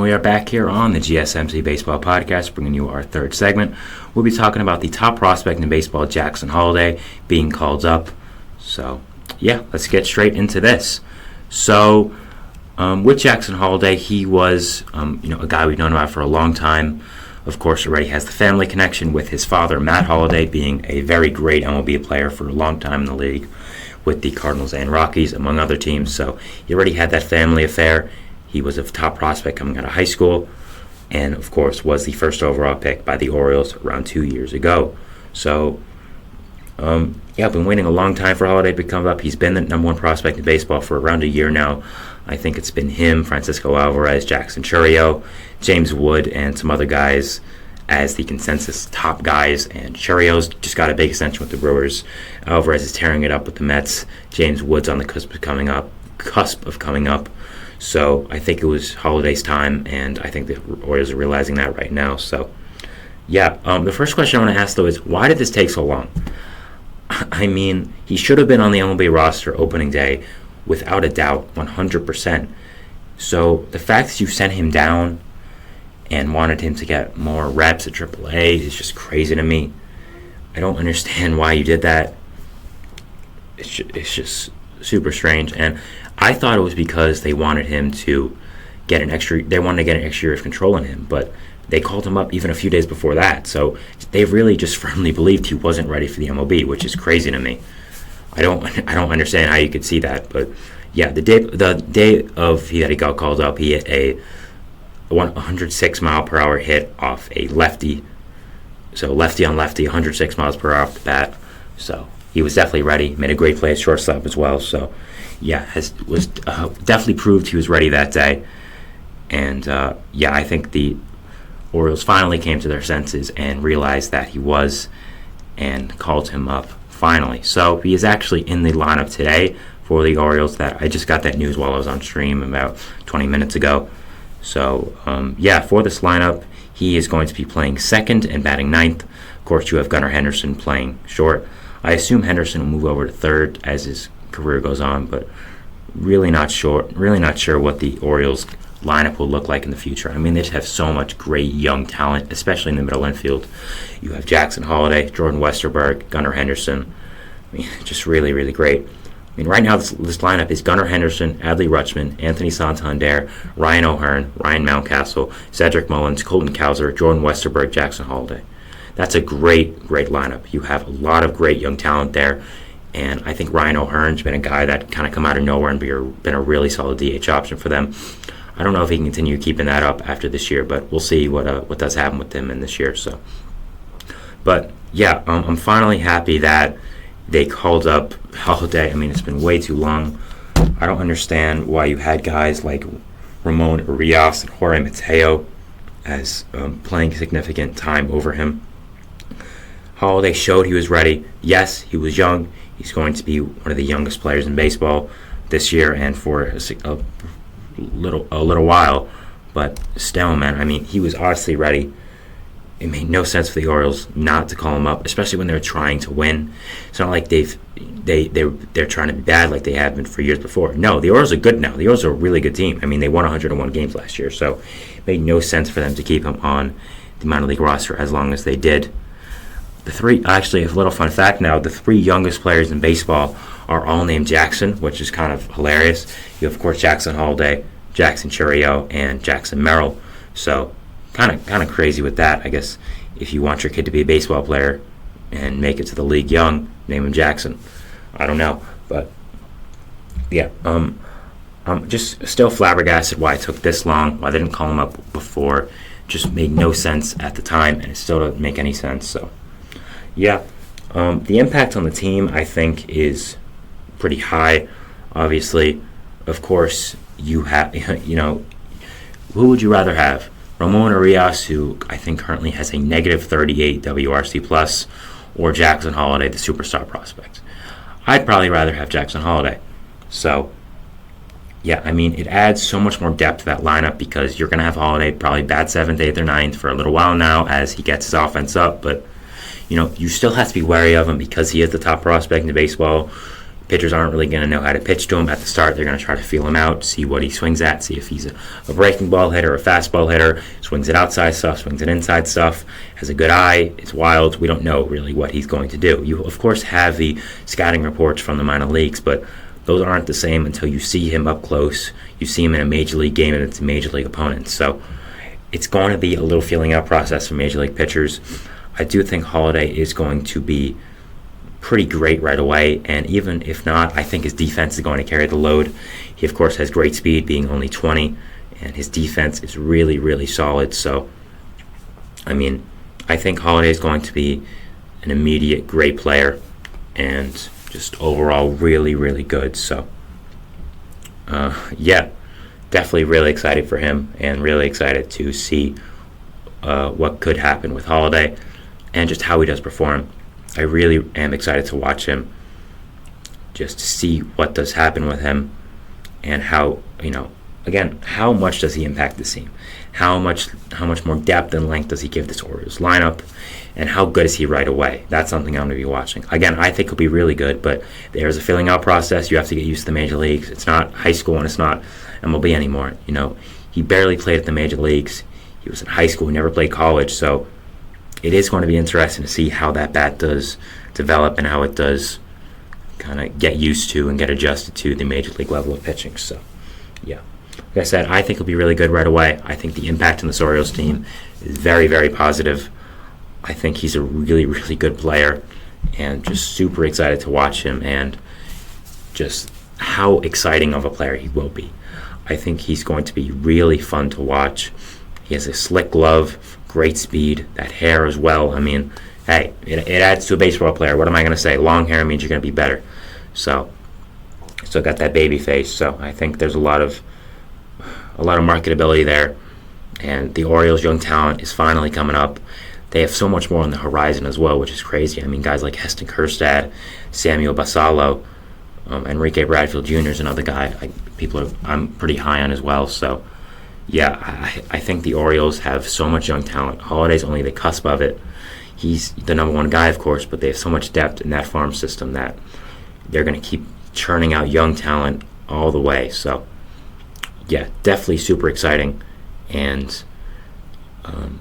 we are back here on the GSMC Baseball Podcast, bringing you our third segment. We'll be talking about the top prospect in baseball, Jackson Holliday, being called up. So, yeah, let's get straight into this. So, with Jackson Holliday, he was, a guy we've known about for a long time. Of course, already has the family connection with his father, Matt Holliday, being a very great MLB player for a long time in the league with the Cardinals and Rockies, among other teams. So, he already had that family affair. He was a top prospect coming out of high school, and of course was the first overall pick by the Orioles around 2 years ago. So, I've been waiting a long time for Holliday to come up. He's been the number one prospect in baseball for around a year now. I think it's been him, Francisco Alvarez, Jackson Chourio, James Wood, and some other guys as the consensus top guys. And Chourio's just got a big extension with the Brewers. Alvarez is tearing it up with the Mets. James Wood's on the cusp of coming up. So I think it was Holliday's time, and I think the Orioles are realizing that right now. So, the first question I want to ask, though, is why did this take so long? I mean, he should have been on the MLB roster opening day, without a doubt, 100%. So the fact that you sent him down and wanted him to get more reps at AAA is just crazy to me. I don't understand why you did that. It's just super strange, and I thought it was because they wanted him to get an extra year of control on him, but they called him up even a few days before that. So they really just firmly believed he wasn't ready for the MLB, which is crazy to me. I don't understand how you could see that, but yeah, the day that he got called up, he hit a 106 mile per hour hit off a lefty. So lefty on lefty, 106 miles per hour off the bat. So he was definitely ready. Made a great play at shortstop as well. So yeah, was definitely proved he was ready that day. And I think the Orioles finally came to their senses and realized that he was, and called him up finally. So he is actually in the lineup today for the Orioles. That I just got that news while I was on stream about 20 minutes ago. So for this lineup, he is going to be playing second and batting ninth. Of course, you have Gunnar Henderson playing short. I assume Henderson will move over to third as his career goes on, but really not sure what the Orioles lineup will look like in the future. I mean, they just have so much great young talent, especially in the middle infield. You have Jackson Holliday, Jordan Westerberg, Gunnar Henderson. I mean, just really, really great. I mean, right now this lineup is Gunnar Henderson, Adley Rutschman, Anthony Santander, Ryan O'Hearn, Ryan Mountcastle, Cedric Mullins, Colton Cowser, Jordan Westerberg, Jackson Holliday. That's a great lineup. You have a lot of great young talent there, and I think Ryan O'Hearn's been a guy that kind of come out of nowhere and been a really solid DH option for them. I don't know if he can continue keeping that up after this year, but we'll see what does happen with him in this year. So, but yeah, I'm finally happy that they called up Holliday. I mean, it's been way too long. I don't understand why you had guys like Ramon Urias and Jorge Mateo as playing significant time over him. Holliday showed he was ready. Yes, he was young. He's going to be one of the youngest players in baseball this year and for a little while. But still, man, I mean, he was obviously ready. It made no sense for the Orioles not to call him up, especially when they're trying to win. It's not like they're trying to be bad like they have been for years before. No, the Orioles are good now. The Orioles are a really good team. I mean, they won 101 games last year, so it made no sense for them to keep him on the minor league roster as long as they did. Actually, a little fun fact now, the three youngest players in baseball are all named Jackson, which is kind of hilarious. You have, of course, Jackson Holliday, Jackson Chourio, and Jackson Merrill. So kind of crazy with that. I guess if you want your kid to be a baseball player and make it to the league young, name him Jackson. I don't know, but yeah, I'm just still flabbergasted why it took this long, why they didn't call him up before. Just made no sense at the time, and it still doesn't make any sense. So yeah, the impact on the team, I think, is pretty high. Obviously, of course, you have, who would you rather have? Ramon Urias, who I think currently has a negative 38 WRC plus, or Jackson Holliday, the superstar prospect. I'd probably rather have Jackson Holliday. So, yeah, I mean, it adds so much more depth to that lineup because you're going to have Holliday probably bat 7th, 8th, or 9th for a little while now as he gets his offense up. But, you still have to be wary of him because he is the top prospect in baseball. Pitchers aren't really going to know how to pitch to him at the start. They're going to try to feel him out, see what he swings at, see if he's a breaking ball hitter, a fastball hitter, swings it outside stuff, swings it inside stuff, has a good eye, it's wild. We don't know really what he's going to do. You, of course, have the scouting reports from the minor leagues, but those aren't the same until you see him up close. You see him in a major league game and it's a major league opponent. So it's going to be a little feeling out process for major league pitchers. I do think Holliday is going to be pretty great right away, and even if not, I think his defense is going to carry the load. He, of course, has great speed, being only 20, and his defense is really, really solid. So, I mean, I think Holliday is going to be an immediate great player and just overall really, really good. So, yeah, definitely really excited for him and really excited to see what could happen with Holliday and just how he does perform. I really am excited to watch him, just to see what does happen with him and how, again, how much does he impact the team? How much more depth and length does he give this Orioles lineup? And how good is he right away? That's something I'm going to be watching. Again, I think he'll be really good, but there's a filling out process. You have to get used to the major leagues. It's not high school and it's not MLB anymore. He barely played at the major leagues. He was in high school. He never played college, so it is going to be interesting to see how that bat does develop and how it does kind of get used to and get adjusted to the major league level of pitching. So, yeah. Like I said, I think he'll be really good right away. I think the impact on the Orioles team is very, very positive. I think he's a really, really good player and just super excited to watch him and just how exciting of a player he will be. I think he's going to be really fun to watch. He has a slick glove, great speed, that hair as well. I mean, hey, it adds to a baseball player. What am I going to say? Long hair means you're going to be better. So, still got that baby face. So I think there's a lot of marketability there. And the Orioles' young talent is finally coming up. They have so much more on the horizon as well, which is crazy. I mean, guys like Heston Kjerstad, Samuel Basallo, Enrique Bradfield Jr. is another guy I'm pretty high on as well. So, yeah, I think the Orioles have so much young talent. Holliday's only the cusp of it. He's the number one guy, of course, but they have so much depth in that farm system that they're going to keep churning out young talent all the way. So, yeah, definitely super exciting, and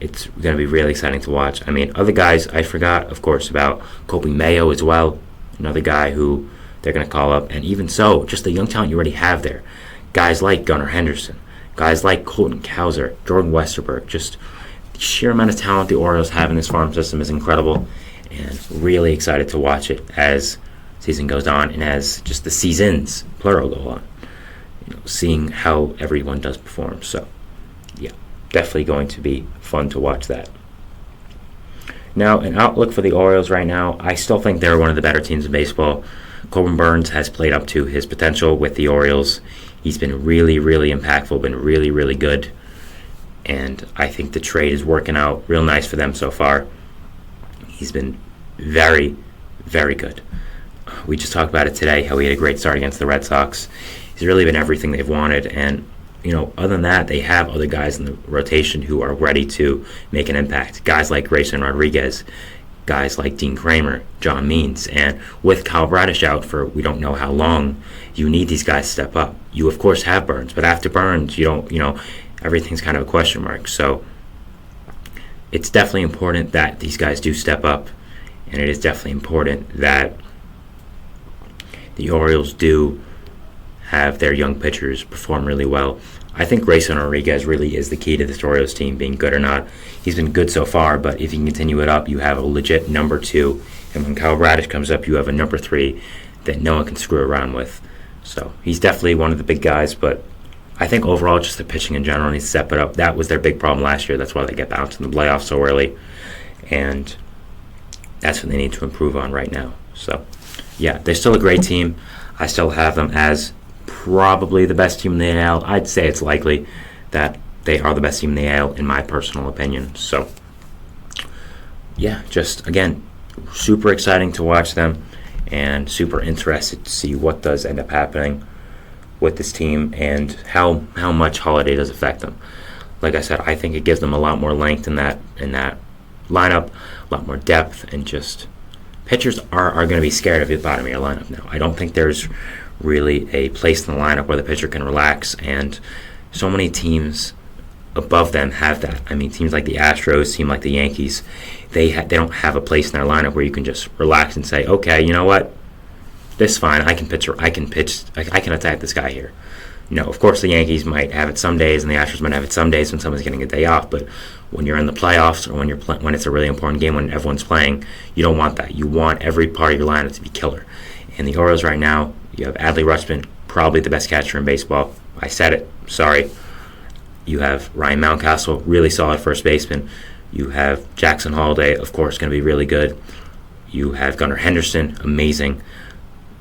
it's going to be really exciting to watch. I mean, other guys, I forgot, of course, about Kobe Mayo as well, another guy who they're going to call up, and even so, just the young talent you already have there. Guys like Gunnar Henderson, guys like Colton Cowser, Jordan Westerberg, just the sheer amount of talent the Orioles have in this farm system is incredible, and really excited to watch it as season goes on and as just the seasons, plural, go on. Seeing how everyone does perform. So, yeah, definitely going to be fun to watch that. Now, an outlook for the Orioles right now, I still think they're one of the better teams in baseball. Corbin Burns has played up to his potential with the Orioles. He's been really, really impactful, been really, really good. And I think the trade is working out real nice for them so far. He's been very, very good. We just talked about it today, how he had a great start against the Red Sox. He's really been everything they've wanted. And, other than that, they have other guys in the rotation who are ready to make an impact. Guys like Grayson Rodriguez, guys like Dean Kramer, John Means. And with Kyle Bradish out for we don't know how long, you need these guys to step up. You, of course, have Burns. But after Burns, you don't, everything's kind of a question mark. So it's definitely important that these guys do step up. And it is definitely important that the Orioles do have their young pitchers perform really well. I think Grayson Rodriguez really is the key to this Orioles team being good or not. He's been good so far, but if you can continue it up, you have a legit number 2. And when Kyle Bradish comes up, you have a number 3 that no one can screw around with. So he's definitely one of the big guys, but I think overall just the pitching in general needs to step it up. That was their big problem last year. That's why they get bounced in the playoffs so early. And that's what they need to improve on right now. So, yeah, they're still a great team. I still have them as probably the best team in the AL. I'd say it's likely that they are the best team in the AL, in my personal opinion. So, yeah, just, again, super exciting to watch them and super interested to see what does end up happening with this team and how much Holliday does affect them. Like I said, I think it gives them a lot more length in that lineup, a lot more depth, and just pitchers are going to be scared of the bottom of your lineup now. I don't think there's really a place in the lineup where the pitcher can relax, and so many teams above them have that. I mean, teams like the Astros, team like the Yankees, they don't have a place in their lineup where you can just relax and say, okay, you know what, this is fine. I can attack this guy here. Of course, the Yankees might have it some days, and the Astros might have it some days when someone's getting a day off. But when you're in the playoffs, or when it's a really important game, when everyone's playing, you don't want that. You want every part of your lineup to be killer. And the Orioles right now, you have Adley Rutschman, probably the best catcher in baseball. I said it. Sorry. You have Ryan Mountcastle, really solid first baseman. You have Jackson Holliday, of course, going to be really good. You have Gunnar Henderson, amazing.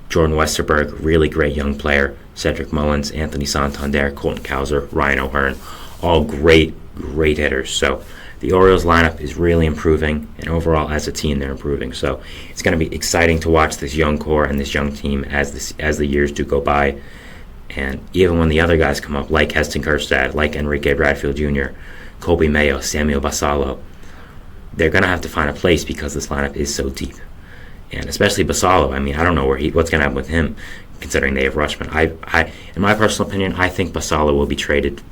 Jordan Westerberg, really great young player. Cedric Mullins, Anthony Santander, Colton Cowser, Ryan O'Hearn, all great hitters. So the Orioles lineup is really improving, and overall as a team they're improving. So it's going to be exciting to watch this young core and this young team as the years do go by. And even when the other guys come up, like Heston Kjerstad, like Enrique Bradfield Jr., Colby Mayo, Samuel Basallo, they're going to have to find a place because this lineup is so deep. And especially Basallo, I mean, I don't know what's going to happen with him, considering they have Rutschman. I, in my personal opinion, I think Basallo will be traded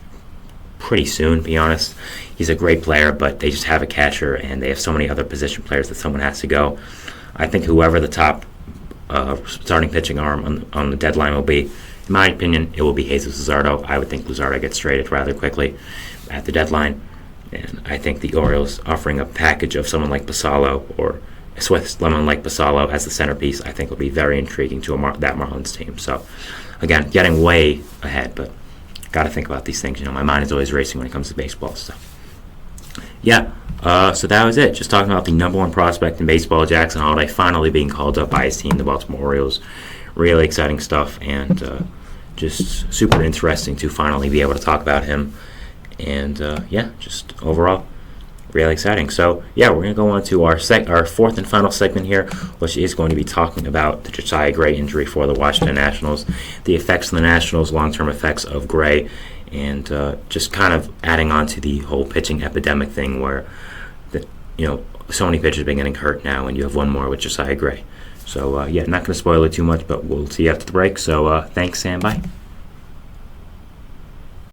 pretty soon, to be honest. He's a great player, but they just have a catcher, and they have so many other position players that someone has to go. I think whoever the top starting pitching arm on the deadline will be, in my opinion, it will be Jesus Luzardo. I would think Luzardo gets traded rather quickly at the deadline. And I think the Orioles offering a package of someone like Basallo or a Swiss lemon like Basallo as the centerpiece, I think will be very intriguing to that Marlins team. So, again, getting way ahead, but got to think about these things. My mind is always racing when it comes to baseball. So, yeah. So that was it. Just talking about the number one prospect in baseball, Jackson Holliday, finally being called up by his team, the Baltimore Orioles. Really exciting stuff, and just super interesting to finally be able to talk about him. And just overall, really exciting. So we're going to go on to our fourth and final segment here, which is going to be talking about the Josiah Gray injury for the Washington Nationals, the effects on the Nationals, long-term effects of Gray, and just kind of adding on to the whole pitching epidemic thing where so many pitchers have been getting hurt now, and you have one more with Josiah Gray. So not going to spoil it too much, but we'll see you after the break. So thanks, and bye.